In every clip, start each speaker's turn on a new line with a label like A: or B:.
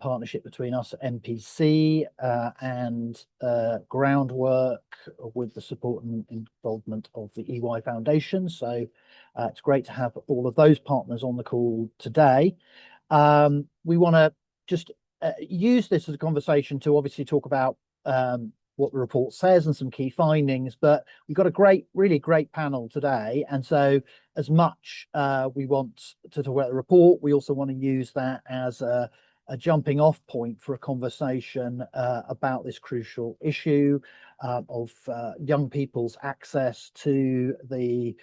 A: partnership between us at MPC and Groundwork with the support and involvement of the EY Foundation. So it's great to have all of those partners on the call today. We want to just use this as a conversation to obviously talk about what the report says and some key findings, but we've got a really great panel today. And so as much we want to talk about the report, we also want to use that as a jumping off point for a conversation about this crucial issue of young people's access to the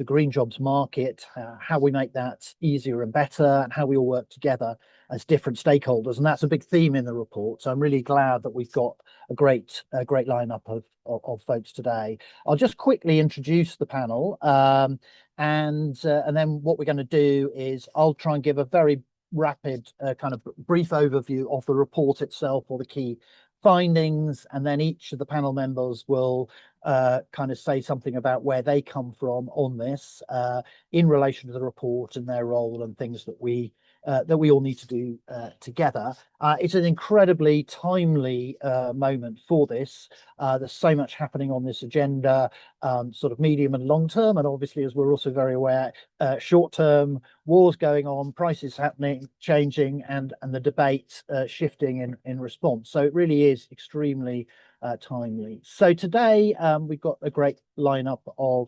A: green jobs market, how we make that easier and better, and how we all work together as different stakeholders. And that's a big theme in the report. So I'm really glad that we've got a great lineup of folks today. I'll just quickly introduce the panel, and then what we're going to do is I'll try and give a very rapid kind of brief overview of the report itself or the key findings, and then each of the panel members will kind of say something about where they come from on this in relation to the report and their role and things that we all need to do together. It's an incredibly timely moment for this. There's so much happening on this agenda, sort of medium and long term, and obviously, as we're also very aware, short term, wars going on, prices happening, changing, and the debate shifting in response. So it really is extremely timely. So today we've got a great lineup of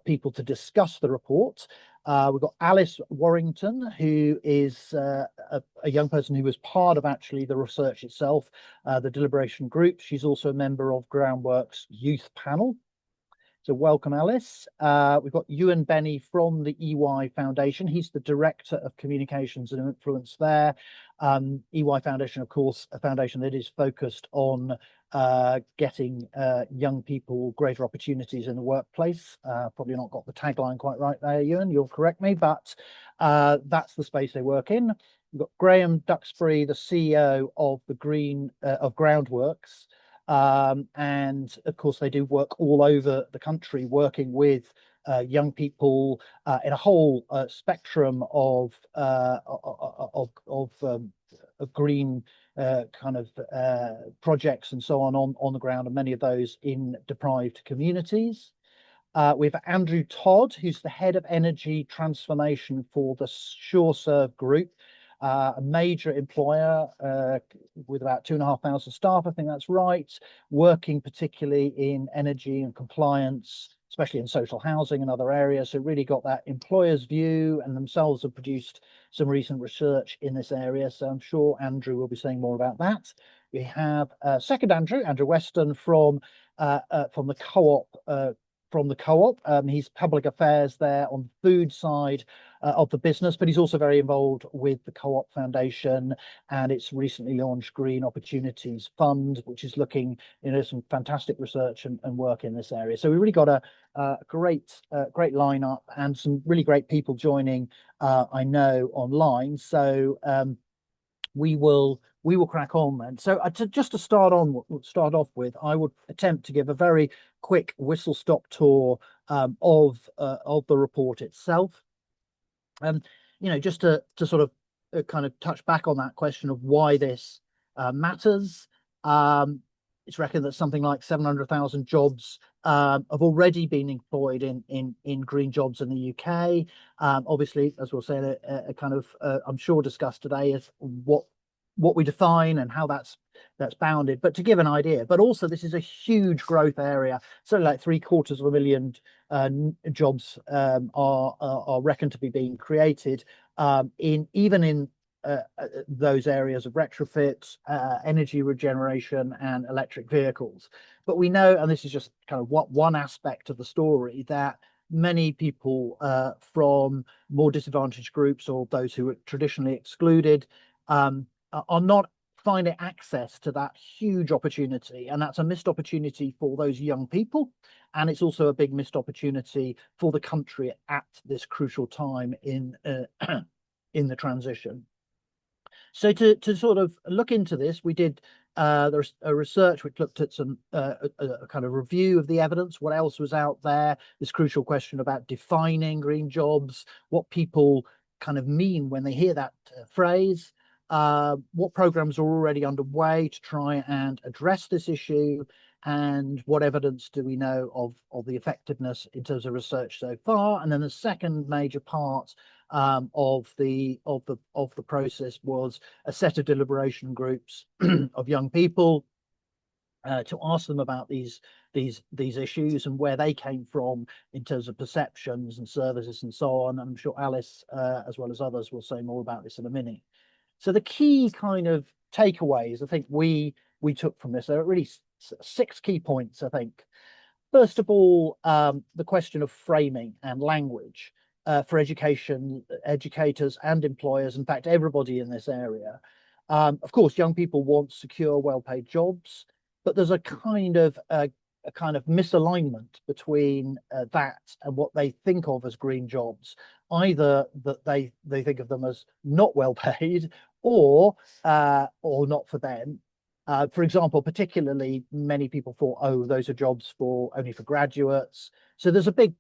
A: people to discuss the report. We've got Alice Warrington, who is a young person who was part of actually the research itself, the deliberation group. She's also a member of Groundwork's youth panel. So welcome, Alice. We've got Ewan Benny from the EY Foundation. He's the Director of Communications and Influence there. EY Foundation, of course, a foundation that is focused on getting young people greater opportunities in the workplace. Probably not got the tagline quite right there, Ewan, you'll correct me, but that's the space they work in. We've got Graham Duxbury, the CEO of of Groundworks. And of course, they do work all over the country, working with young people in a whole spectrum of green kind of projects and so on the ground, and many of those in deprived communities. We have Andrew Todd, who's the head of energy transformation for the SureServe Group, a major employer with about 2,500 staff, I think that's right, working particularly in energy and compliance, especially in social housing and other areas. So really got that employer's view, and themselves have produced some recent research in this area. So I'm sure Andrew will be saying more about that. We have second Andrew Weston from the co-op. He's public affairs there on the food side of the business, but he's also very involved with the Co-op Foundation and its recently launched Green Opportunities Fund, which is looking, some fantastic research and work in this area. So we really got a great lineup and some really great people joining, I know, online. So we will crack on then. So just to start off with, I would attempt to give a very quick whistle-stop tour of the report itself. Just to sort of kind of touch back on that question of why this matters. It's reckoned that something like 700,000 jobs have already been employed in green jobs in the UK. Obviously, as we'll say, a kind of I'm sure discussed today is what we define and how that's bounded, but to give an idea. But also, this is a huge growth area. So like 750,000 jobs are reckoned to be being created in those areas of retrofit, energy regeneration, and electric vehicles. But we know, and this is just kind of one aspect of the story, that many people from more disadvantaged groups or those who are traditionally excluded are not finding access to that huge opportunity, and that's a missed opportunity for those young people, and it's also a big missed opportunity for the country at this crucial time in the transition. So to sort of look into this, we did there's a research which looked at some a kind of review of the evidence, what else was out there, this crucial question about defining green jobs, what people kind of mean when they hear that phrase? What programs are already underway to try and address this issue? And what evidence do we know of the effectiveness in terms of research so far? And then the second major part of the process was a set of deliberation groups of young people to ask them about these issues and where they came from in terms of perceptions and services and so on. I'm sure Alice, as well as others, will say more about this in a minute. So the key kind of takeaways I think we took from this, there are really six key points, I think. First of all, the question of framing and language for educators and employers, in fact, everybody in this area. Of course, young people want secure, well-paid jobs, but there's a kind of misalignment between that and what they think of as green jobs. Either that they think of them as not well paid, or not for them. For example, particularly many people thought, oh, those are jobs only for graduates. So there's a big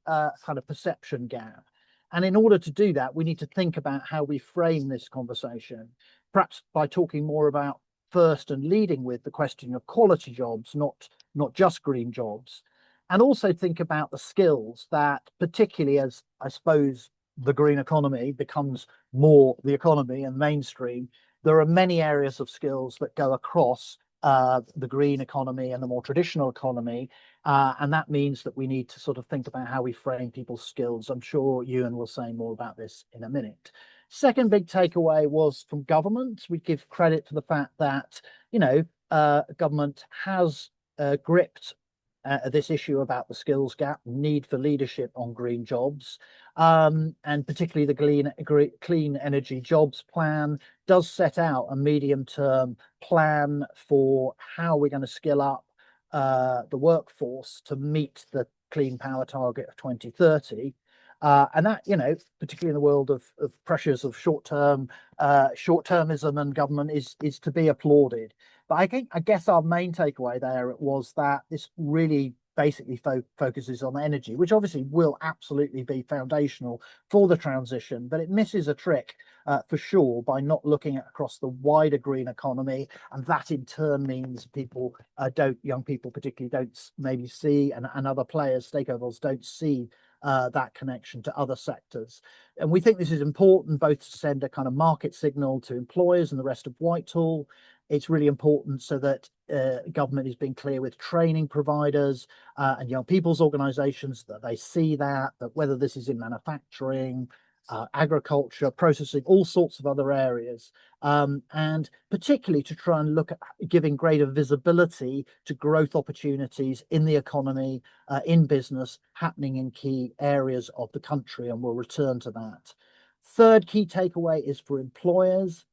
A: kind of perception gap. And in order to do that, we need to think about how we frame this conversation, perhaps by talking more about first and leading with the question of quality jobs, not just green jobs, and also think about the skills that, particularly as I suppose the green economy becomes more the economy and mainstream, there are many areas of skills that go across the green economy and the more traditional economy. And that means that we need to sort of think about how we frame people's skills. I'm sure Ewan will say more about this in a minute. Second big takeaway was from government. We give credit for the fact that, government has gripped this issue about the skills gap, need for leadership on green jobs, and particularly the clean energy jobs plan does set out a medium-term plan for how we're going to skill up the workforce to meet the clean power target of 2030. And that, particularly in the world of pressures of short-termism and government is to be applauded. But I guess our main takeaway there was that this really basically focuses on energy, which obviously will absolutely be foundational for the transition, but it misses a trick for sure by not looking at across the wider green economy, and that in turn means young people particularly don't maybe see, and other players, stakeholders don't see that connection to other sectors. And we think this is important both to send a kind of market signal to employers and the rest of Whitehall. It's really important so that government is being clear with training providers and young people's organisations that they see that whether this is in manufacturing, agriculture, processing, all sorts of other areas, and particularly to try and look at giving greater visibility to growth opportunities in the economy, in business, happening in key areas of the country, and we'll return to that. Third key takeaway is for employers.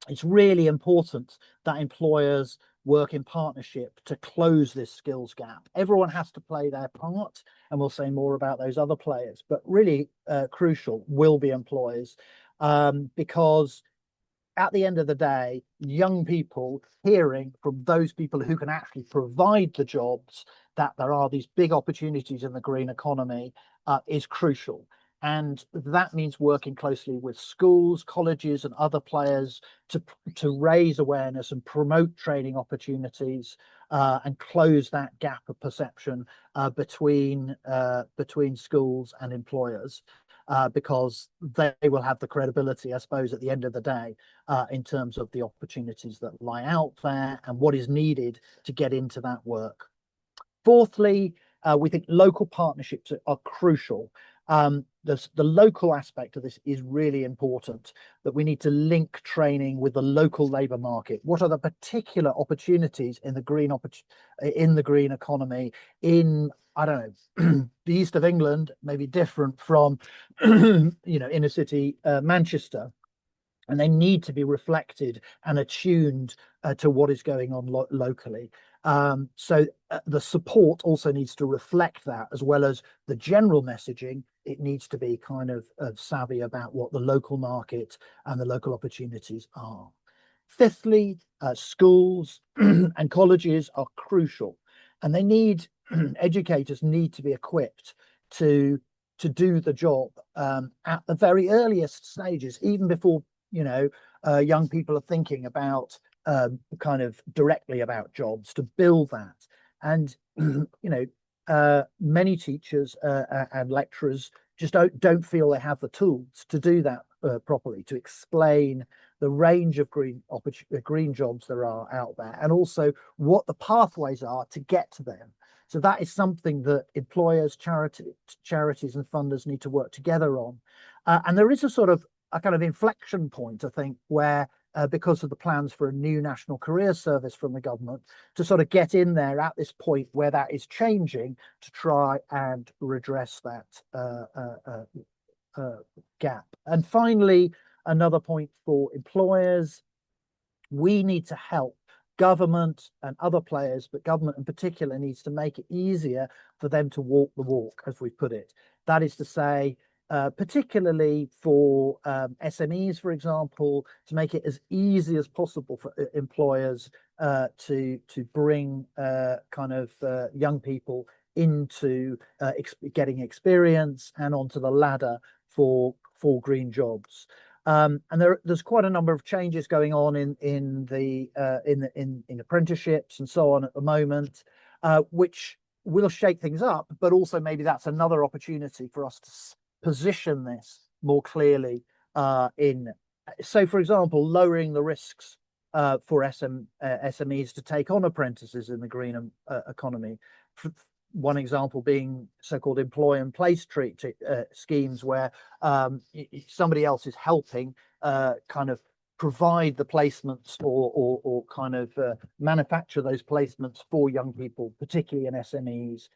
A: It's really important that employers work in partnership to close this skills gap. Everyone has to play their part, and we'll say more about those other players, but really crucial will be employers, because at the end of the day, young people hearing from those people who can actually provide the jobs that there are these big opportunities in the green economy is crucial. And that means working closely with schools, colleges, and other players to raise awareness and promote training opportunities and close that gap of perception between schools and employers, because they will have the credibility, I suppose, at the end of the day, in terms of the opportunities that lie out there and what is needed to get into that work. Fourthly, we think local partnerships are crucial. The local aspect of this is really important, that we need to link training with the local labour market. What are the particular opportunities in the green economy in, I don't know, the east of England, maybe different from inner city Manchester, and they need to be reflected and attuned to what is going on locally. So the support also needs to reflect that, as well as the general messaging. It needs to be kind of savvy about what the local market and the local opportunities are. Fifthly, schools and colleges are crucial, and educators need to be equipped to to do the job at the very earliest stages, even before young people are thinking about kind of directly about jobs, to build that. And many teachers and lecturers just don't feel they have the tools to do that properly, to explain the range of green jobs there are out there, and also what the pathways are to get to them. So that is something that employers, charities, and funders need to work together on. And there is a kind of inflection point, I think, where because of the plans for a new national career service from the government, to sort of get in there at this point where that is changing, to try and redress that gap. And finally, another point for employers: we need to help government and other players, but government in particular needs to make it easier for them to walk the walk, as we put it. That is to say, particularly for SMEs, for example, to make it as easy as possible for employers to bring young people into getting experience and onto the ladder for green jobs. And there's quite a number of changes going on in apprenticeships and so on at the moment, which will shake things up, but also maybe that's another opportunity for us to position this more clearly so for example, lowering the risks for SMEs to take on apprentices in the green economy. One example being so-called employ and place schemes, where somebody else is helping kind of provide the placements or kind of manufacture those placements for young people, particularly in SMEs.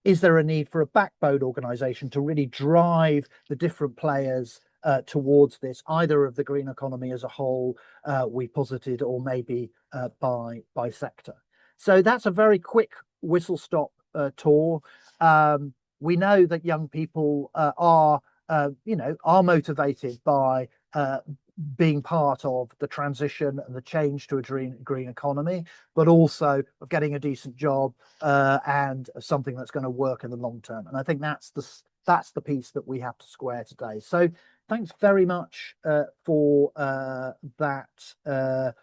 A: Is there a need for a backbone organization to really drive the different players towards this, either of the green economy as a whole, we posited, or maybe by sector? So that's a very quick whistle-stop tour. We know that young people are motivated by being part of the transition and the change to a green economy, but also of getting a decent job and something that's going to work in the long term. And I think that's the piece that we have to square today. So thanks very much for that.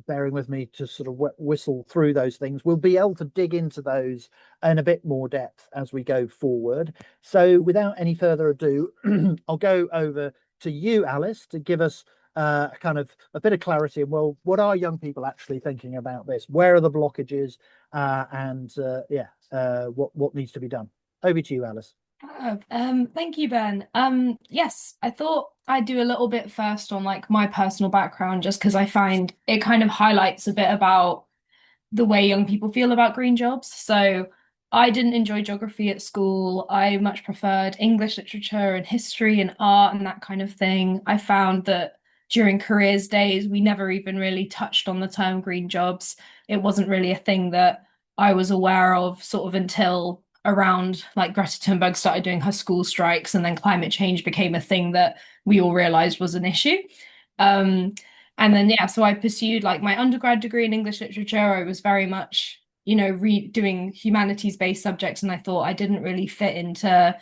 A: Bearing with me to sort of whistle through those things. We'll be able to dig into those in a bit more depth as we go forward. So without any further ado, I'll go over to you, Alice, to give us kind of a bit of clarity. And well, what are young people actually thinking about this? Where are the blockages? What needs to be done? Over to you, Alice.
B: Thank you, Ben. Yes, I thought I'd do a little bit first on like my personal background, just because I find it kind of highlights a bit about the way young people feel about green jobs. So I didn't enjoy geography at school. I much preferred English literature and history and art and that kind of thing. I found that during careers days, we never even really touched on the term green jobs. It wasn't really a thing that I was aware of sort of until around like Greta Thunberg started doing her school strikes, and then climate change became a thing that we all realized was an issue. And then yeah, so I pursued like my undergrad degree in English literature. I was very much, doing humanities-based subjects, and I thought I didn't really fit into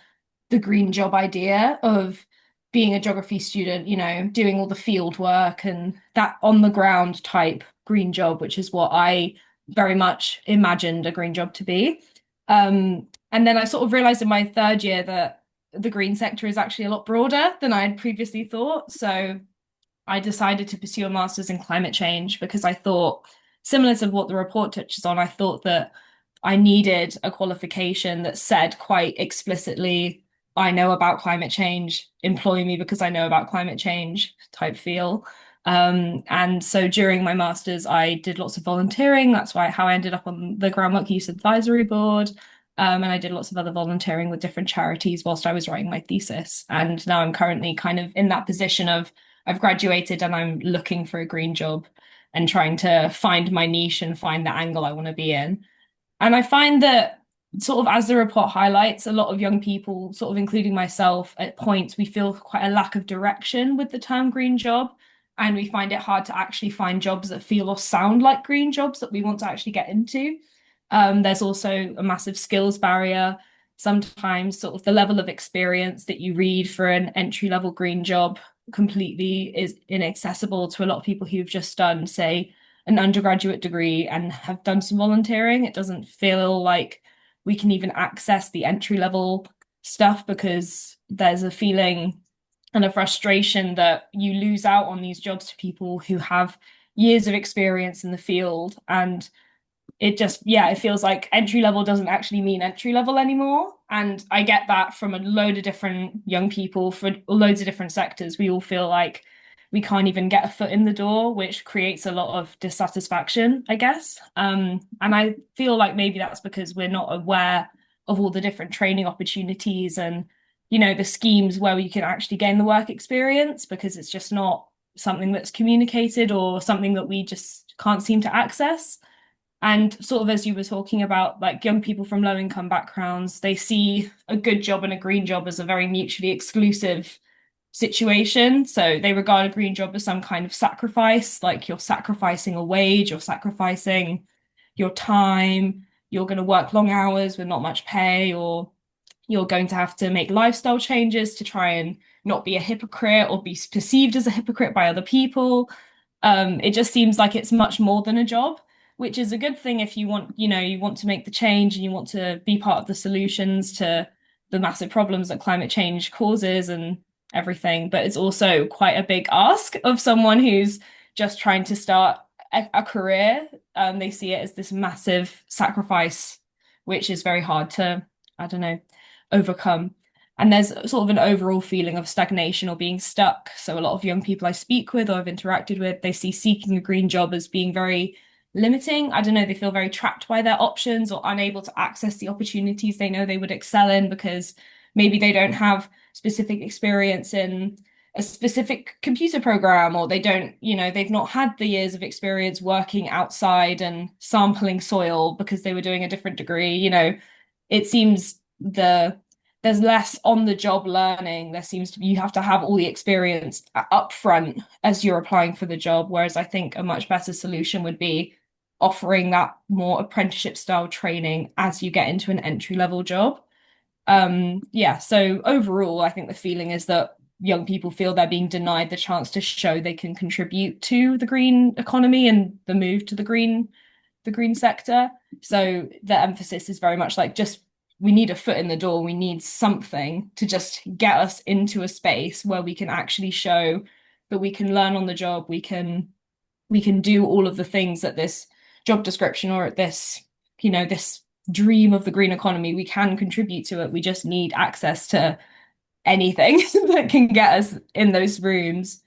B: the green job idea of being a geography student, doing all the field work and that on the ground type green job, which is what I very much imagined a green job to be. And then I sort of realized in my third year that the green sector is actually a lot broader than I had previously thought. So I decided to pursue a master's in climate change because I thought, similar to what the report touches on, I thought that I needed a qualification that said quite explicitly, I know about climate change, employ me because I know about climate change type feel. And so during my master's, I did lots of volunteering. That's how I ended up on the Groundwork Use Advisory Board. And I did lots of other volunteering with different charities whilst I was writing my thesis. And now I'm currently kind of in that position of I've graduated and I'm looking for a green job and trying to find my niche and find the angle I want to be in. And I find that sort of as the report highlights, a lot of young people, sort of including myself, at points we feel quite a lack of direction with the term green job. And we find it hard to actually find jobs that feel or sound like green jobs that we want to actually get into. There's also a massive skills barrier. sometimes sort of the level of experience that you read for an entry level green job completely is inaccessible to a lot of people who've just done, say, an undergraduate degree and have done some volunteering. It doesn't feel like we can even access the entry level stuff because there's a feeling and a frustration that you lose out on these jobs to people who have years of experience in the field. And it just, yeah, it feels like entry level doesn't actually mean entry level anymore. And I get that from a load of different young people for loads of different sectors. We all feel like we can't even get a foot in the door, which creates a lot of dissatisfaction, I guess. And I feel like maybe that's because we're not aware of all the different training opportunities and, the schemes where you can actually gain the work experience, because it's just not something that's communicated or something that we just can't seem to access. And sort of as you were talking about, like young people from low income backgrounds, they see a good job and a green job as a very mutually exclusive situation. So they regard a green job as some kind of sacrifice, like you're sacrificing a wage, you're sacrificing your time, you're going to work long hours with not much pay, or you're going to have to make lifestyle changes to try and not be a hypocrite or be perceived as a hypocrite by other people. It just seems like it's much more than a job, which is a good thing if you want, you want to make the change and you want to be part of the solutions to the massive problems that climate change causes and everything. But it's also quite a big ask of someone who's just trying to start a career. They see it as this massive sacrifice, which is very hard to, I don't know, overcome. And there's sort of an overall feeling of stagnation or being stuck. So a lot of young people I speak with or I've interacted with, they see seeking a green job as being very limiting. I don't know, they feel very trapped by their options or unable to access the opportunities they know they would excel in because maybe they don't have specific experience in a specific computer program, or they don't, they've not had the years of experience working outside and sampling soil because they were doing a different degree. It seems there's less on the job learning. There seems to be, you have to have all the experience up front as you're applying for the job. Whereas I think a much better solution would be offering that more apprenticeship style training as you get into an entry level job. Yeah, so overall, I think the feeling is that young people feel they're being denied the chance to show they can contribute to the green economy and the move to the green sector. So the emphasis is very much like just we need a foot in the door. We need something to just get us into a space where we can actually show that we can learn on the job. We can do all of the things that this job description or this dream of the green economy, we can contribute to it. We just need access to anything that can get us in those rooms.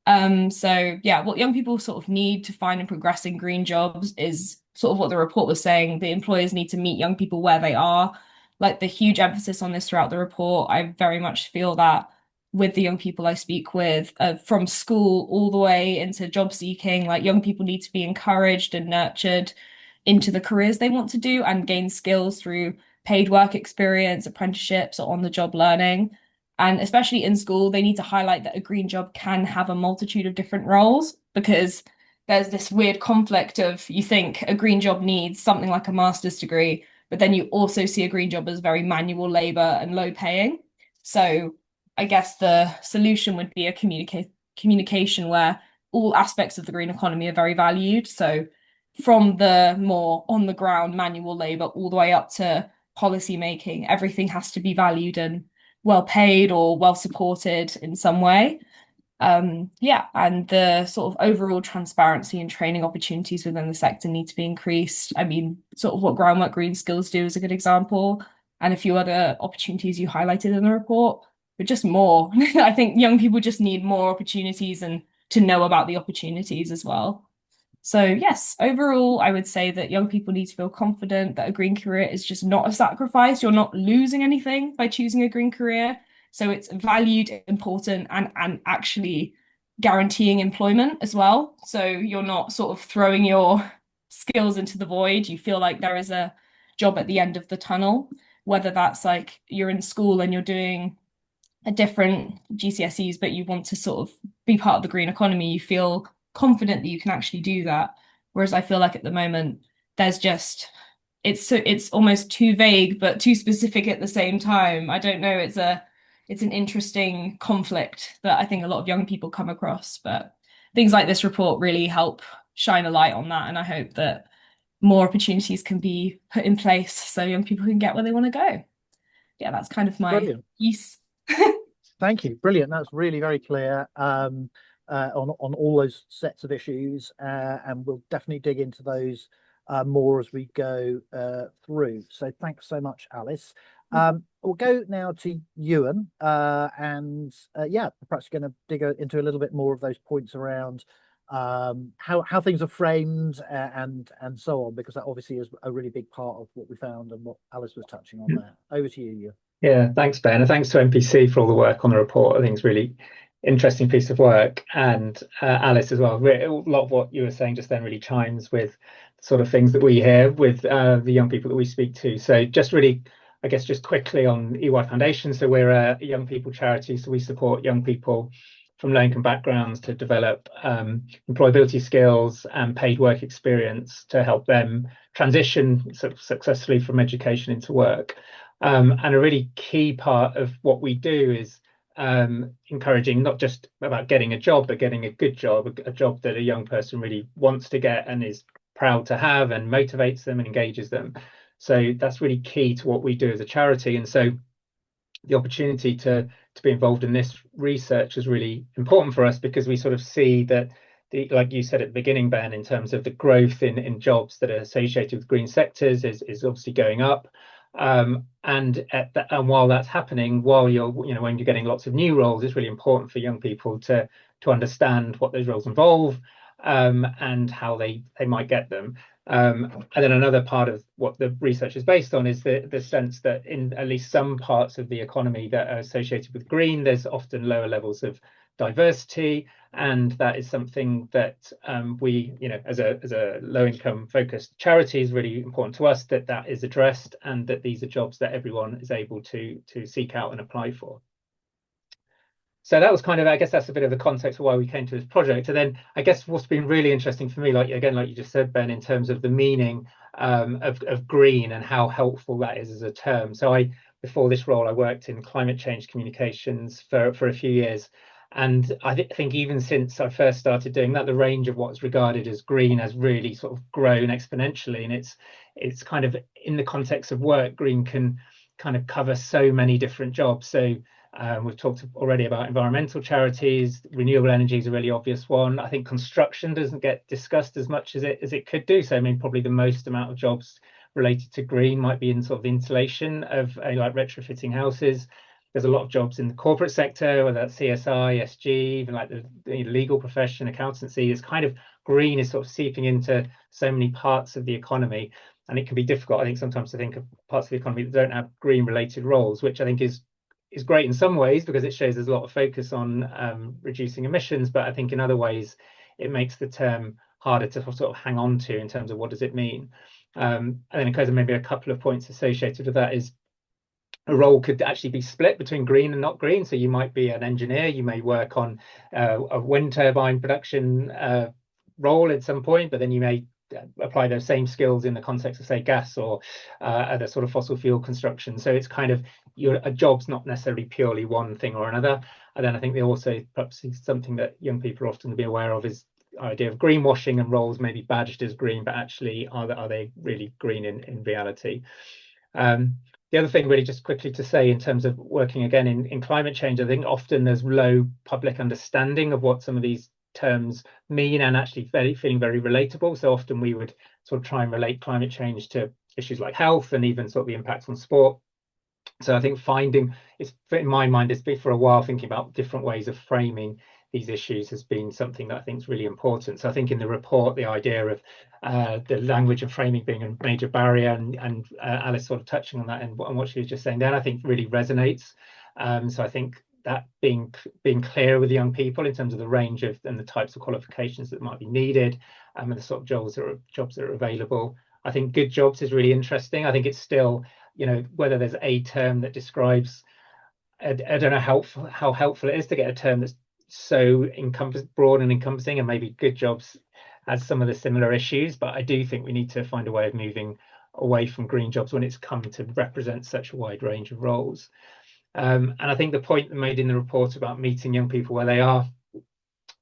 B: So yeah, what young people sort of need to find and progress in green jobs is sort of what the report was saying. The employers need to meet young people where they are. Like the huge emphasis on this throughout the report. I very much feel that with the young people I speak with, from school all the way into job seeking, like young people need to be encouraged and nurtured into the careers they want to do and gain skills through paid work experience, apprenticeships, or on the job learning. And especially in school, they need to highlight that a green job can have a multitude of different roles, because there's this weird conflict of you think a green job needs something like a master's degree, but then you also see a green job as very manual labor and low paying. So I guess the solution would be a communication where all aspects of the green economy are very valued. So from the more on the ground manual labor all the way up to policy making, everything has to be valued and well paid or well supported in some way. Yeah, and the sort of overall transparency and training opportunities within the sector need to be increased. I mean, sort of what Groundwork Green Skills do is a good example, and a few other opportunities you highlighted in the report, but just more. I think young people just need more opportunities and to know about the opportunities as well. So, yes, overall, I would say that young people need to feel confident that a green career is just not a sacrifice. You're not losing anything by choosing a green career. So it's valued, important, and actually guaranteeing employment as well. So you're not sort of throwing your skills into the void. You feel like there is a job at the end of the tunnel, whether that's like you're in school and you're doing a different GCSEs, but you want to sort of be part of the green economy. You feel confident that you can actually do that. Whereas I feel like at the moment, there's just it's almost too vague but too specific at the same time. I don't know. It's an interesting conflict that I think a lot of young people come across, but things like this report really help shine a light on that, and I hope that more opportunities can be put in place so young people can get where they want to go. Yeah, that's kind of my
A: Brilliant.
B: piece.
A: Thank you. Brilliant. That's really very clear on all those sets of issues, and we'll definitely dig into those more as we go through. So thanks so much, Alice. We'll go now to Ewan, and yeah, perhaps going to dig into a little bit more of those points around how things are framed and so on, because that obviously is a really big part of what we found and what Alice was touching on there. Over to you, Ewan.
C: Yeah, thanks, Ben. And thanks to NPC for all the work on the report. I think it's really interesting piece of work. And Alice as well. A lot of what you were saying just then really chimes with sort of things that we hear with the young people that we speak to. So just really, I guess, just quickly on EY Foundation. So we're a young people charity. So we support young people from low-income backgrounds to develop employability skills and paid work experience to help them transition sort of successfully from education into work. And a really key part of what we do is encouraging not just about getting a job, but getting a good job, a job that a young person really wants to get and is proud to have and motivates them and engages them. So that's really key to what we do as a charity. And so the opportunity to be involved in this research is really important for us because we sort of see that like you said at the beginning, Ben, in terms of the growth in jobs that are associated with green sectors is obviously going up. And while that's happening, while when you're getting lots of new roles, it's really important for young people to understand what those roles involve and how they might get them. And then another part of what the research is based on is the sense that in at least some parts of the economy that are associated with green, there's often lower levels of diversity, and that is something that we, as a low-income focused charity, is really important to us that is addressed, and that these are jobs that everyone is able to seek out and apply for. So that was kind of, I guess that's a bit of the context of why we came to this project. And then I guess what's been really interesting for me, like you just said, Ben, in terms of the meaning of green and how helpful that is as a term. So before this role, I worked in climate change communications for a few years. And I think even since I first started doing that, the range of what's regarded as green has really sort of grown exponentially. And it's kind of in the context of work, green can kind of cover so many different jobs. So we've talked already about environmental charities. Renewable energy is a really obvious one. I think construction doesn't get discussed as much as it could do. So I mean, probably the most amount of jobs related to green might be in sort of insulation of like retrofitting houses. There's a lot of jobs in the corporate sector, whether that's CSI, SG, even like the legal profession, accountancy. It's kind of green is sort of seeping into so many parts of the economy. And it can be difficult, I think, sometimes to think of parts of the economy that don't have green related roles, which I think is great in some ways because it shows there's a lot of focus on reducing emissions, but I think in other ways it makes the term harder to sort of hang on to in terms of what does it mean. And then of course maybe a couple of points associated with that is a role could actually be split between green and not green. So you might be an engineer, you may work on a wind turbine production role at some point, but then you may apply those same skills in the context of, say, gas or other sort of fossil fuel construction. So it's kind of a job's not necessarily purely one thing or another. And then I think they also perhaps something that young people are often be aware of is the idea of greenwashing and roles maybe badged as green, but actually are they really green in reality? The other thing really just quickly to say in terms of working again in climate change, I think often there's low public understanding of what some of these terms mean and actually feeling very relatable. So often we would sort of try and relate climate change to issues like health and even sort of the impacts on sport. So I think it's in my mind, it's been for a while thinking about different ways of framing these issues has been something that I think is really important. So I think in the report, the idea of the language and framing being a major barrier and Alice sort of touching on that and what she was just saying then, I think really resonates. So I think that being clear with young people in terms of the range of and the types of qualifications that might be needed and the sort of jobs that are available. I think good jobs is really interesting. I think it's still, whether there's a term that describes, I don't know how helpful it is to get a term that's so broad and encompassing, and maybe good jobs has some of the similar issues, but I do think we need to find a way of moving away from green jobs when it's come to represent such a wide range of roles. And I think the point made in the report about meeting young people where they are,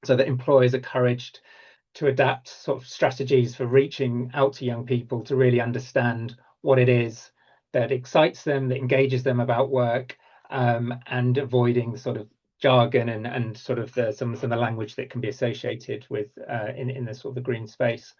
C: so that employers are encouraged to adapt sort of strategies for reaching out to young people to really understand what it is that excites them, that engages them about work, and avoiding sort of jargon and sort of some of the language that can be associated with in the sort of the green space.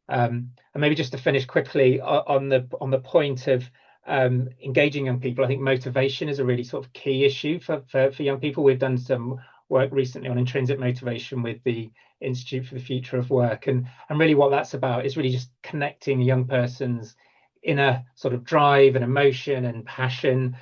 C: And maybe just to finish quickly on the point of engaging young people, I think motivation is a really sort of key issue for young people. We've done some work recently on intrinsic motivation with the Institute for the Future of Work, and really what that's about is really just connecting a young person's inner sort of drive and emotion and passion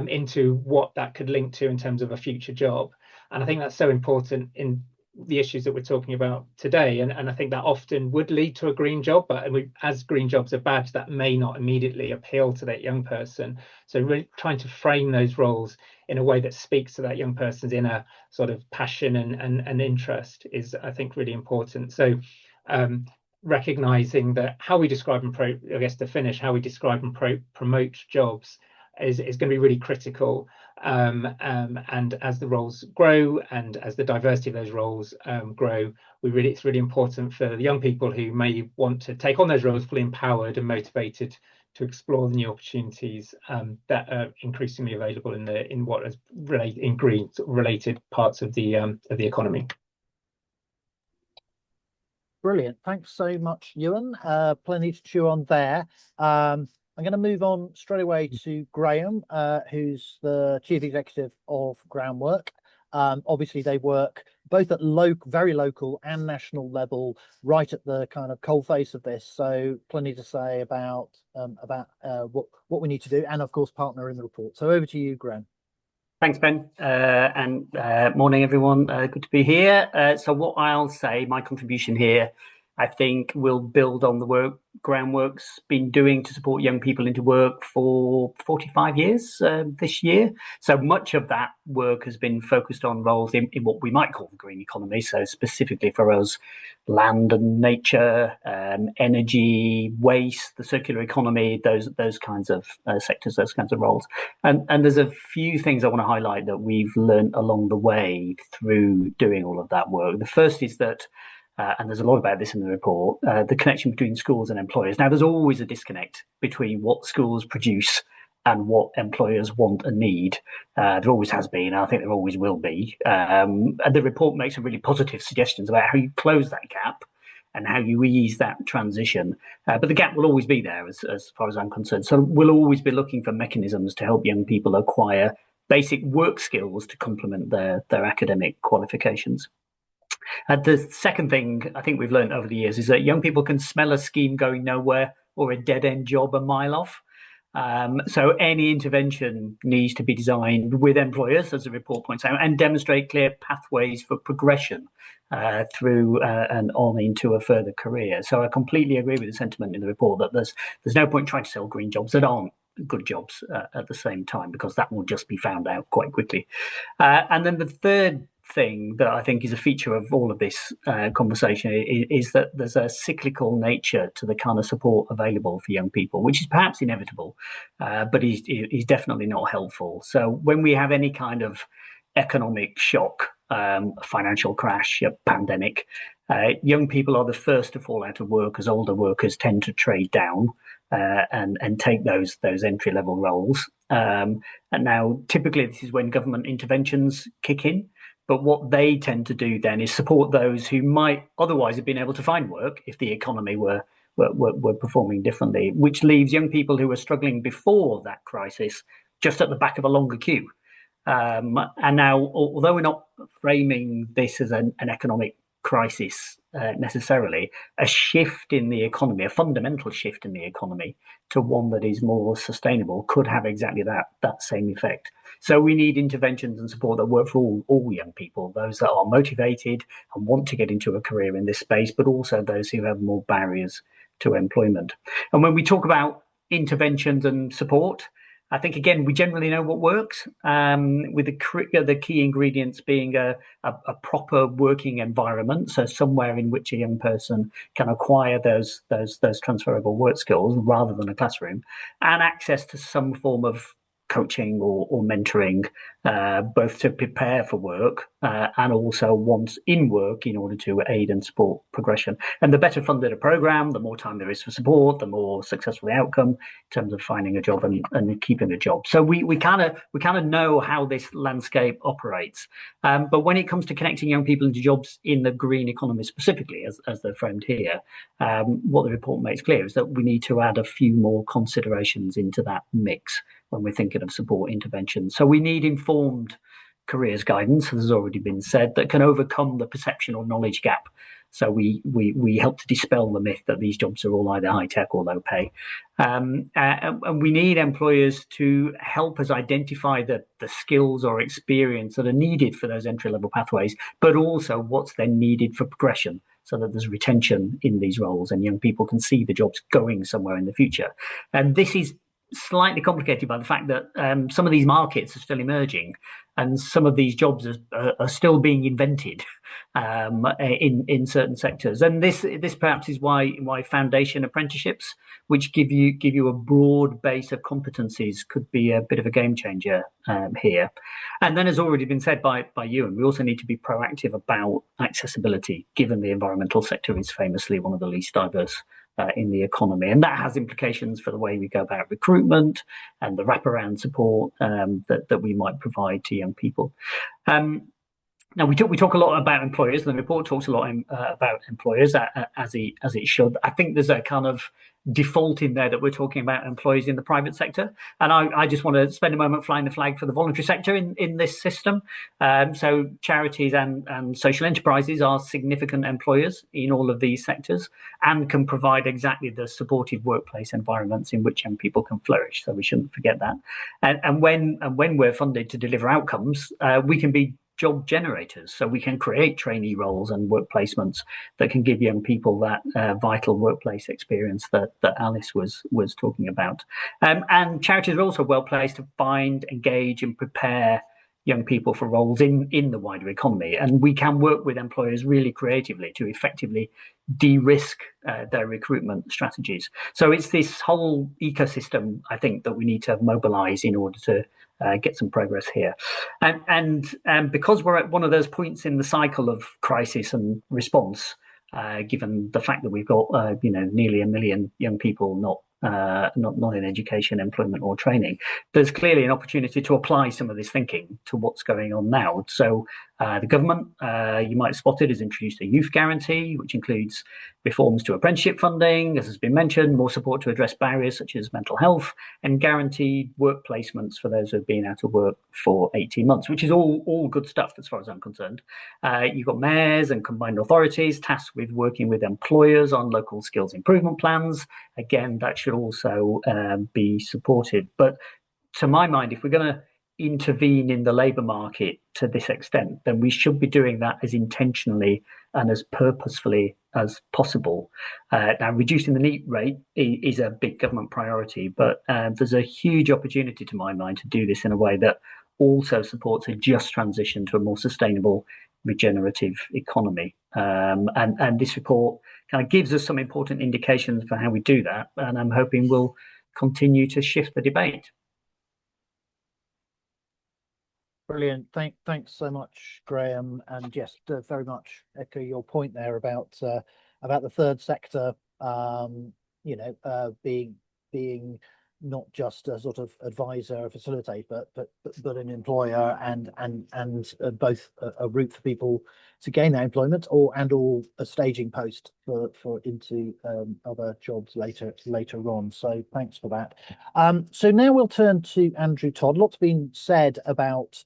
C: into what that could link to in terms of a future job. And I think that's so important in the issues that we're talking about today, and I think that often would lead to a green job, but as green jobs are badged, that may not immediately appeal to that young person. So really trying to frame those roles in a way that speaks to that young person's inner sort of passion and interest is, I think, really important. So recognizing that how we describe and I guess to finish, how we describe and promote jobs is going to be really critical. And as the roles grow and as the diversity of those roles grow, it's really important for the young people who may want to take on those roles fully empowered and motivated to explore the new opportunities that are increasingly available in what is in green related parts of the economy.
A: Brilliant. Thanks so much, Ewan. Plenty to chew on there. I'm going to move on straight away to Graham, who's the Chief Executive of Groundwork. Obviously, they work both at very local and national level, right at the kind of coalface of this. So plenty to say about what we need to do, and of course, partner in the report. So over to you, Graham.
D: Thanks, Ben, and morning, everyone. Good to be here. So what I'll say, my contribution here, I think will build on the work Groundwork's been doing to support young people into work for 45 years this year. So much of that work has been focused on roles in what we might call the green economy. So specifically for us, land and nature, energy, waste, the circular economy, those kinds of sectors, those kinds of roles. And there's a few things I want to highlight that we've learned along the way through doing all of that work. The first is that and there's a lot about this in the report, the connection between schools and employers. Now, there's always a disconnect between what schools produce and what employers want and need. There always has been, and I think there always will be. And the report makes some really positive suggestions about how you close that gap and how you ease that transition. But the gap will always be there as far as I'm concerned. So we'll always be looking for mechanisms to help young people acquire basic work skills to complement their academic qualifications. The second thing I think we've learned over the years is that young people can smell a scheme going nowhere or a dead-end job a mile off. So any intervention needs to be designed with employers, as the report points out, and demonstrate clear pathways for progression through and on into a further career. So I completely agree with the sentiment in the report that there's no point trying to sell green jobs that aren't good jobs at the same time, because that will just be found out quite quickly. And then the third thing that I think is a feature of all of this conversation is that there's a cyclical nature to the kind of support available for young people, which is perhaps inevitable, but is definitely not helpful. So when we have any kind of economic shock, financial crash, a pandemic, young people are the first to fall out of work as older workers tend to trade down and take those entry-level roles. And now, typically, this is when government interventions kick in. But what they tend to do then is support those who might otherwise have been able to find work if the economy were performing differently, which leaves young people who were struggling before that crisis just at the back of a longer queue. And now, although we're not framing this as an economic crisis necessarily, a shift in the economy, a fundamental shift in the economy to one that is more sustainable could have exactly that same effect. So we need interventions and support that work for all young people, those that are motivated and want to get into a career in this space, but also those who have more barriers to employment. And when we talk about interventions and support, I think, again, we generally know what works, with the key ingredients being a proper working environment, so somewhere in which a young person can acquire those transferable work skills rather than a classroom, and access to some form of coaching or mentoring, both to prepare for work and also once in work in order to aid and support progression. And the better funded a program, the more time there is for support, the more successful the outcome in terms of finding a job and keeping a job. So we kind of know how this landscape operates. But when it comes to connecting young people into jobs in the green economy specifically, as they're framed here, what the report makes clear is that we need to add a few more considerations into that mix when we're thinking of support interventions. So we need informed careers guidance, as has already been said, that can overcome the perception or knowledge gap. So we help to dispel the myth that these jobs are all either high tech or low pay. And we need employers to help us identify the skills or experience that are needed for those entry-level pathways, but also what's then needed for progression, so that there's retention in these roles and young people can see the jobs going somewhere in the future. And this is slightly complicated by the fact that some of these markets are still emerging and some of these jobs are still being invented in certain sectors. And this perhaps is why foundation apprenticeships, which give you a broad base of competencies, could be a bit of a game changer here. And then, as already been said by Ewan, we also need to be proactive about accessibility, given the environmental sector is famously one of the least diverse in the economy, and that has implications for the way we go about recruitment and the wraparound support that we might provide to young people. Now we talk a lot about employers, and the report talks a lot about employers as it should. I think there's a kind of default in there that we're talking about employees in the private sector, and I just want to spend a moment flying the flag for the voluntary sector in this system. So charities and social enterprises are significant employers in all of these sectors and can provide exactly the supportive workplace environments in which young people can flourish. So we shouldn't forget that. And when we're funded to deliver outcomes, we can be job generators, so we can create trainee roles and work placements that can give young people that vital workplace experience that Alice was talking about. And charities are also well placed to find, engage and prepare young people for roles in the wider economy, and we can work with employers really creatively to effectively de-risk their recruitment strategies. So it's this whole ecosystem, I think, that we need to mobilize in order to get some progress here. And because we're at one of those points in the cycle of crisis and response, given the fact that we've got nearly 1 million young people not in education, employment or training, there's clearly an opportunity to apply some of this thinking to what's going on now. So the government, you might have spotted, has introduced a youth guarantee, which includes reforms to apprenticeship funding, as has been mentioned, more support to address barriers such as mental health, and guaranteed work placements for those who have been out of work for 18 months, which is all good stuff as far as I'm concerned. You've got mayors and combined authorities tasked with working with employers on local skills improvement plans. Again, that should also be supported. But to my mind, if we're going to intervene in the labour market to this extent, then we should be doing that as intentionally and as purposefully as possible. Now, reducing the NEET rate is a big government priority, but there's a huge opportunity, to my mind, to do this in a way that also supports a just transition to a more sustainable, regenerative economy. And this report kind of gives us some important indications for how we do that, and I'm hoping we'll continue to shift the debate.
A: Brilliant. Thanks so much, Graham. And yes, very much echo your point there about the third sector, being not just a sort of advisor, facilitate, but an employer and both a route for people to gain that employment or a staging post for into other jobs later on. So thanks for that. So now we'll turn to Andrew Todd. Lots been said about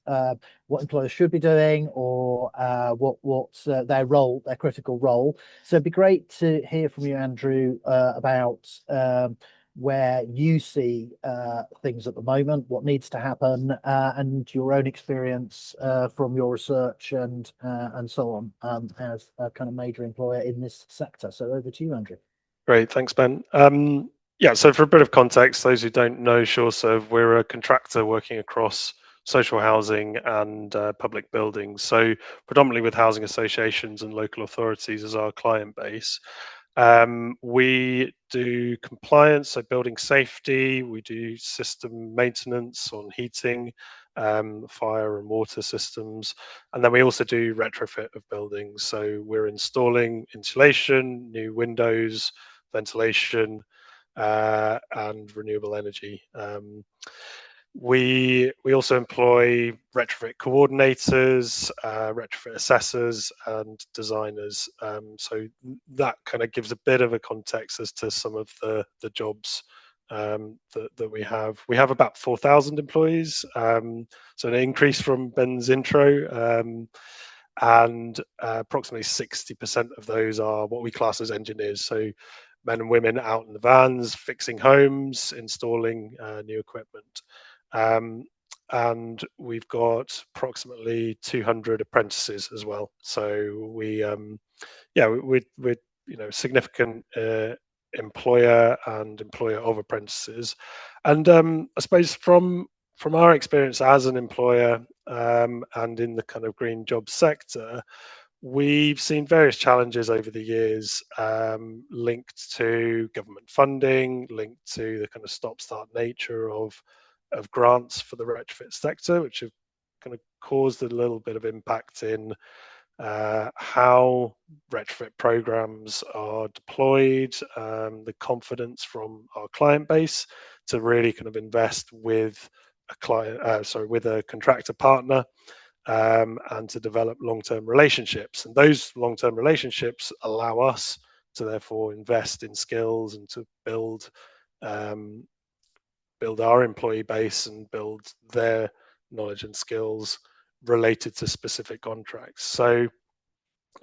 A: what employers should be doing or what's their role, their critical role. So it'd be great to hear from you, Andrew, about where you see things at the moment, what needs to happen, and your own experience from your research and so on as a kind of major employer in this sector. So over to you, Andrew.
E: Great, thanks, Ben. Yeah, so for a bit of context, those who don't know SureServe, we're a contractor working across social housing and public buildings. So predominantly with housing associations and local authorities as our client base. We do compliance, so building safety. We do system maintenance on heating, fire and water systems. And then we also do retrofit of buildings. So we're installing insulation, new windows, ventilation, and renewable energy. We also employ retrofit coordinators, retrofit assessors, and designers. So that kind of gives a bit of a context as to some of the jobs that we have. We have about 4,000 employees, so an increase from Ben's intro. And approximately 60% of those are what we class as engineers. So men and women out in the vans, fixing homes, installing new equipment. And we've got approximately 200 apprentices as well. So we're significant employer and employer of apprentices. And I suppose from our experience as an employer and in the kind of green job sector, we've seen various challenges over the years linked to government funding, linked to the kind of stop-start nature of grants for the retrofit sector, which have kind of caused a little bit of impact in how retrofit programs are deployed, the confidence from our client base to really kind of invest with with a contractor partner, and to develop long-term relationships. And those long-term relationships allow us to therefore invest in skills and to build our employee base and build their knowledge and skills related to specific contracts. So,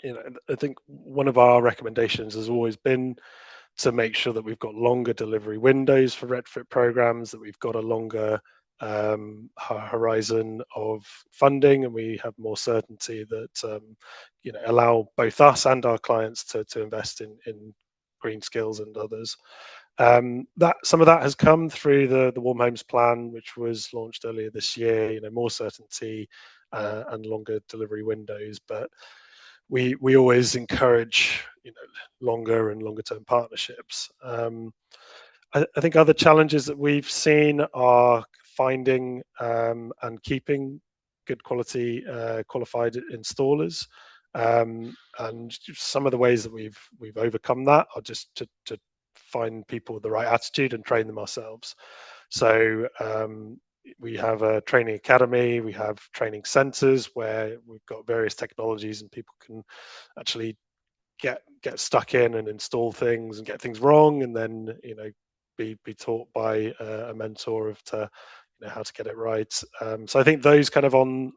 E: I think one of our recommendations has always been to make sure that we've got longer delivery windows for retrofit programs, that we've got a longer horizon of funding, and we have more certainty that allow both us and our clients to invest in green skills and others. That some of that has come through the Warm Homes Plan, which was launched earlier this year. More certainty and longer delivery windows, but we always encourage longer and longer term partnerships. I think other challenges that we've seen are finding and keeping good quality qualified installers. And some of the ways that we've overcome that are just to find people with the right attitude and train them ourselves. So we have a training academy, we have training centers where we've got various technologies and people can actually get stuck in and install things and get things wrong, and then be taught by a mentor of how to get it right. So I think those kind of on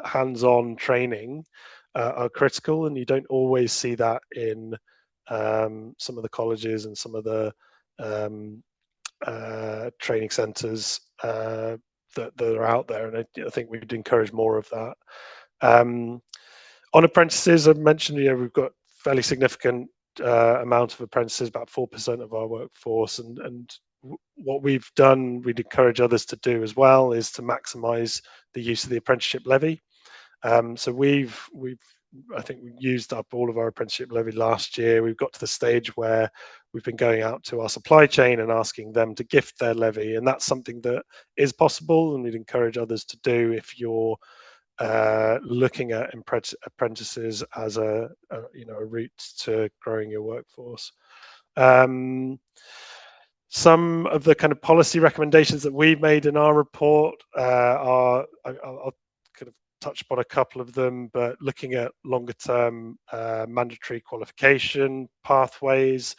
E: hands-on training are critical, and you don't always see that in some of the colleges and some of the training centers that are out there, and I think we'd encourage more of that. On apprentices, I've mentioned, we've got fairly significant amount of apprentices, about 4% of our workforce, and what we've done, we'd encourage others to do as well, is to maximise the use of the apprenticeship levy. So I think we used up all of our apprenticeship levy last year. We've got to the stage where we've been going out to our supply chain and asking them to gift their levy, and that's something that is possible, and we'd encourage others to do if you're looking at apprentices as a route to growing your workforce. Some of the kind of policy recommendations that we've made in our report are, I'll kind of touch upon a couple of them, but looking at longer term mandatory qualification pathways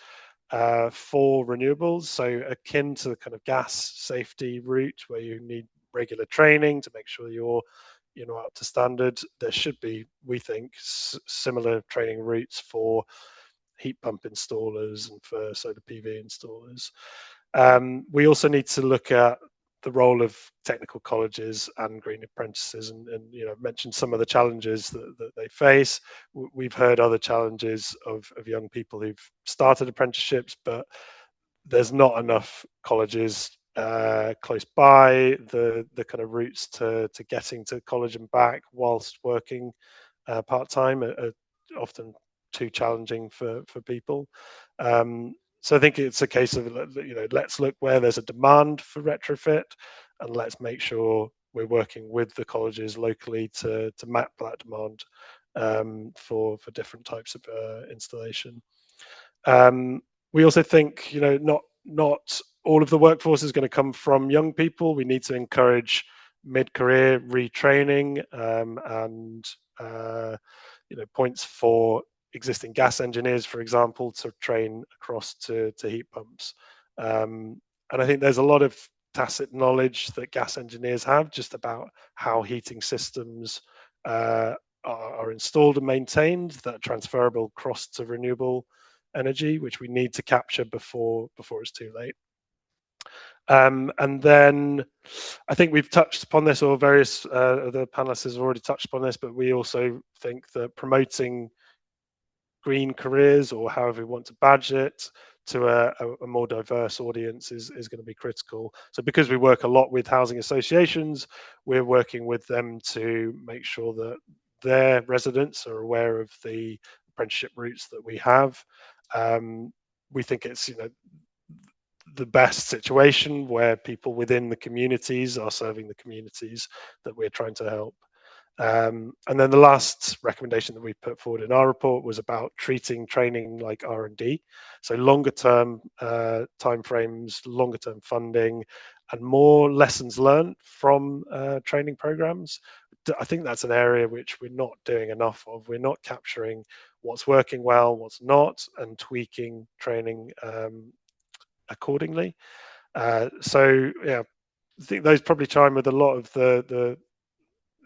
E: for renewables, so akin to the kind of gas safety route where you need regular training to make sure you're up to standard. There should be, we think, similar training routes for heat pump installers and for solar PV installers. We also need to look at the role of technical colleges and green apprentices, and mentioned some of the challenges that they face. We've heard other challenges of young people who've started apprenticeships, but there's not enough colleges close by. The kind of routes to getting to college and back whilst working part-time are often too challenging for people. So I think it's a case of, let's look where there's a demand for retrofit, and let's make sure we're working with the colleges locally to map that demand for different types of installation. We also think, not all of the workforce is going to come from young people. We need to encourage mid-career retraining, and points for existing gas engineers, for example, to train across to heat pumps. And I think there's a lot of tacit knowledge that gas engineers have just about how heating systems are installed and maintained that are transferable across to renewable energy, which we need to capture before it's too late. And then I think we've touched upon this, or various of the panelists have already touched upon this, but we also think that promoting green careers, or however we want to badge it, to a more diverse audience is going to be critical. So because we work a lot with housing associations, we're working with them to make sure that their residents are aware of the apprenticeship routes that we have. We think it's the best situation where people within the communities are serving the communities that we're trying to help. And then the last recommendation that we put forward in our report was about treating training like R&D, so longer term timeframes, longer term funding, and more lessons learned from training programs. I think that's an area which we're not doing enough of. We're not capturing what's working well, what's not, and tweaking training accordingly. So yeah, I think those probably chime with a lot of the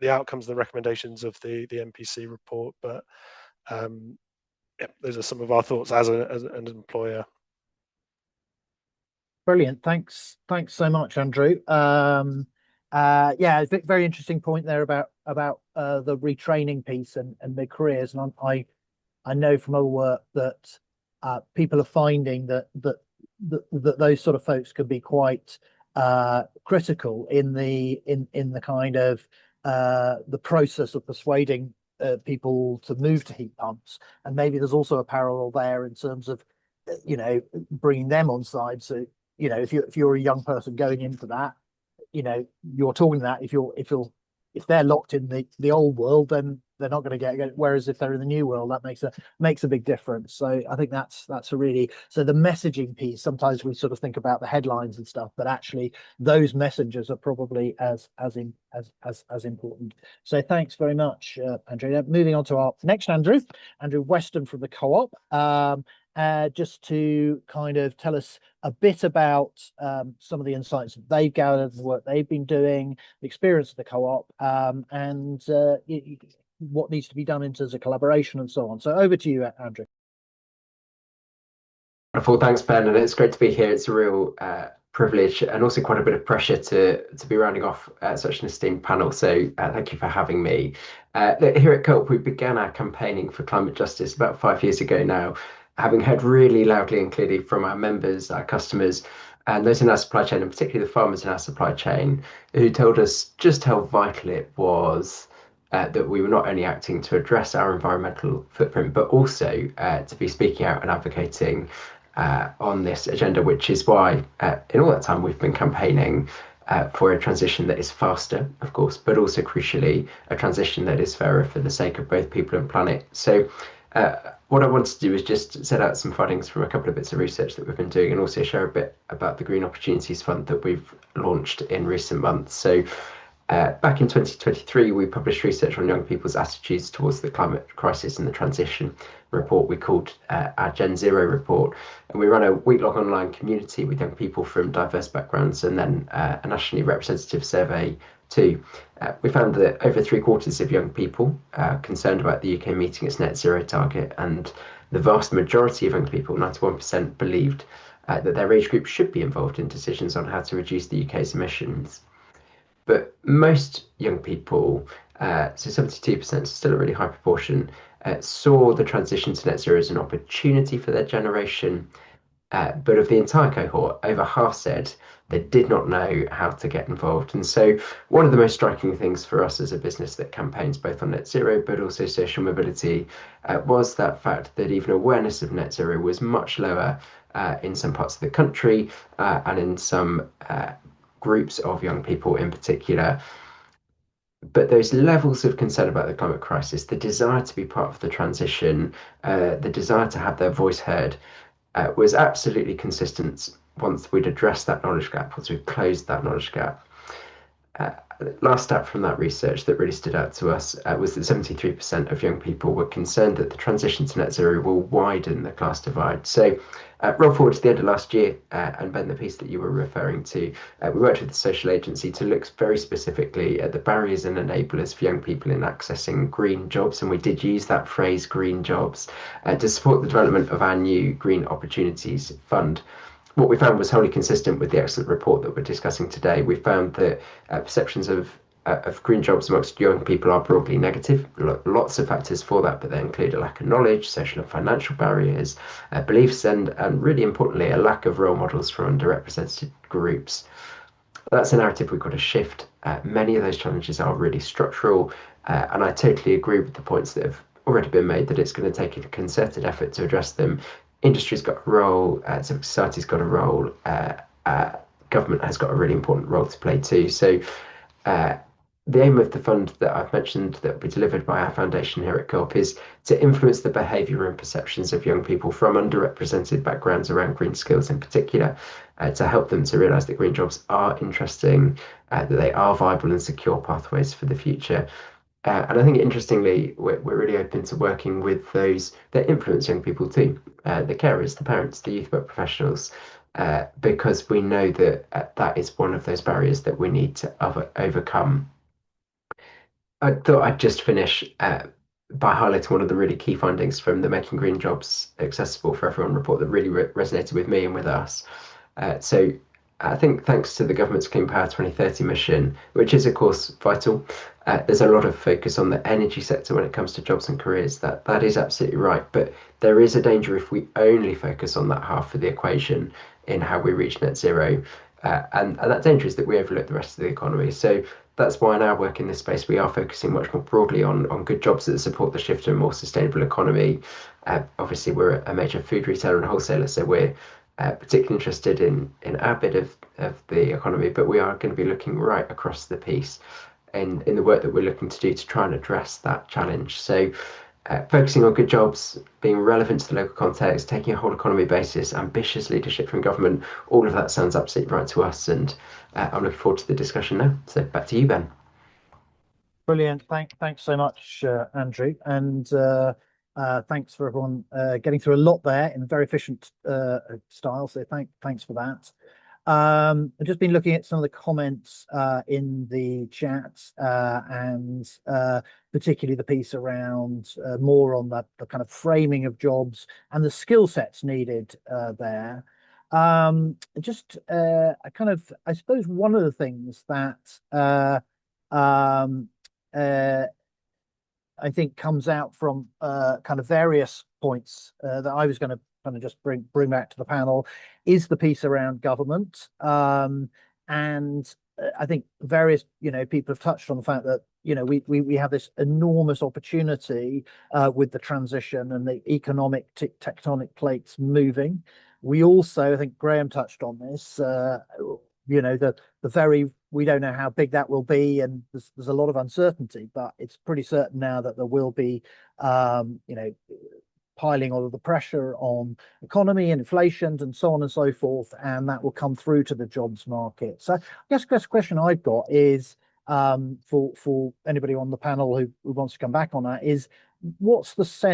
E: outcomes, the recommendations of the MPC report. But yeah, those are some of our thoughts as an employer.
A: Brilliant. Thanks so much, Andrew. Yeah, it's a very interesting point there about the retraining piece and mid-careers. And I know from other work that people are finding that those sort of folks can be quite critical in the kind of the process of persuading people to move to heat pumps. And maybe there's also a parallel there in terms of bringing them on side. So if you're a young person going into that, you're talking that if they're locked in the old world, then they're not going to get. Whereas if they're in the new world, that makes a big difference. So I think that's a really, so the messaging piece. Sometimes we sort of think about the headlines and stuff, but actually those messages are probably as important. So thanks very much, Andrew. Now, moving on to our next Andrew Weston from the Co-op. Just to kind of tell us a bit about some of the insights that they've gathered, the work they've been doing, the experience of the Co-op, and what needs to be done in terms of collaboration and so on. So over to you, Andrew.
F: Wonderful, thanks, Ben, and it's great to be here. It's a real privilege and also quite a bit of pressure to be rounding off such an esteemed panel. So thank you for having me. Here at Co-op, we began our campaigning for climate justice about 5 years ago now, having heard really loudly and clearly from our members, our customers, and those in our supply chain, and particularly the farmers in our supply chain, who told us just how vital it was that we were not only acting to address our environmental footprint, but also to be speaking out and advocating on this agenda, which is why in all that time we've been campaigning for a transition that is faster, of course, but also crucially a transition that is fairer for the sake of both people and planet. So what I wanted to do is just set out some findings from a couple of bits of research that we've been doing, and also share a bit about the Green Opportunities Fund that we've launched in recent months. So back in 2023, we published research on young people's attitudes towards the climate crisis and the transition, report we called our Gen Zero report. And we run a week-long online community with young people from diverse backgrounds, and then a nationally representative survey too. We found that over 3/4 of young people are concerned about the UK meeting its net zero target, and the vast majority of young people, 91%, believed that their age group should be involved in decisions on how to reduce the UK's emissions. But most young people, so 72%, still a really high proportion, saw the transition to net zero as an opportunity for their generation, But of the entire cohort, over half said they did not know how to get involved. And so, one of the most striking things for us as a business that campaigns both on net zero but also social mobility was that fact that even awareness of net zero was much lower in some parts of the country and in some groups of young people in particular. But those levels of concern about the climate crisis, the desire to be part of the transition, the desire to have their voice heard, was absolutely consistent once we'd addressed that knowledge gap, once we'd closed that knowledge gap. Last stat from that research that really stood out to us was that 73% of young people were concerned that the transition to net zero will widen the class divide. So, roll forward to the end of last year, and Ben, the piece that you were referring to, we worked with the social agency to look very specifically at the barriers and enablers for young people in accessing green jobs, and we did use that phrase, green jobs, to support the development of our new Green Opportunities Fund. What we found was wholly consistent with the excellent report that we're discussing today. We found that perceptions of green jobs amongst young people are broadly negative. Lots of factors for that, but they include a lack of knowledge, social and financial barriers, beliefs, and really importantly, a lack of role models for underrepresented groups. That's a narrative we've got to shift. Many of those challenges are really structural, and I totally agree with the points that have already been made that it's going to take a concerted effort to address them. Industry's got a role, civil society's got a role, government has got a really important role to play too. So the aim of the fund that I've mentioned that will be delivered by our foundation here at Co-op is to influence the behaviour and perceptions of young people from underrepresented backgrounds around green skills in particular, to help them to realise that green jobs are interesting, that they are viable and secure pathways for the future. And I think, interestingly, we're really open to working with those that influence young people too, the carers, the parents, the youth work professionals, because we know that that is one of those barriers that we need to overcome. I thought I'd just finish by highlighting one of the really key findings from the Making Green Jobs Accessible for Everyone report that really resonated with me and with us. So I think thanks to the government's Clean Power 2030 mission, which is of course vital, there's a lot of focus on the energy sector when it comes to jobs and careers. That is absolutely right, but there is a danger if we only focus on that half of the equation in how we reach net zero, and that danger is that we overlook the rest of the economy. So that's why in our work in this space we are focusing much more broadly on good jobs that support the shift to a more sustainable economy. Obviously, we're a major food retailer and wholesaler, so we're particularly interested in our bit of the economy, but we are going to be looking right across the piece in the work that we're looking to do to try and address that challenge. So focusing on good jobs, being relevant to the local context, taking a whole economy basis, ambitious leadership from government, all of that sounds absolutely right to us, and I'm looking forward to the discussion now. So back to you, Ben.
A: Brilliant. Thanks so much, Andrew, and thanks for everyone getting through a lot there in a very efficient style. So thanks for that. I've just been looking at some of the comments in the chat, and particularly the piece around more on the kind of framing of jobs and the skill sets needed there. Just I suppose one of the things that I think comes out from kind of various points that I was going to kind of just bring back to the panel is the piece around government, and I think various people have touched on the fact that we have this enormous opportunity with the transition and the economic tectonic plates moving. We also, I think Graham touched on this, we don't know how big that will be, and there's a lot of uncertainty, but it's pretty certain now that there will be piling all of the pressure on economy and inflation and so on and so forth, and that will come through to the jobs market. So I guess the question I've got is for anybody on the panel who wants to come back on that is, what's the sense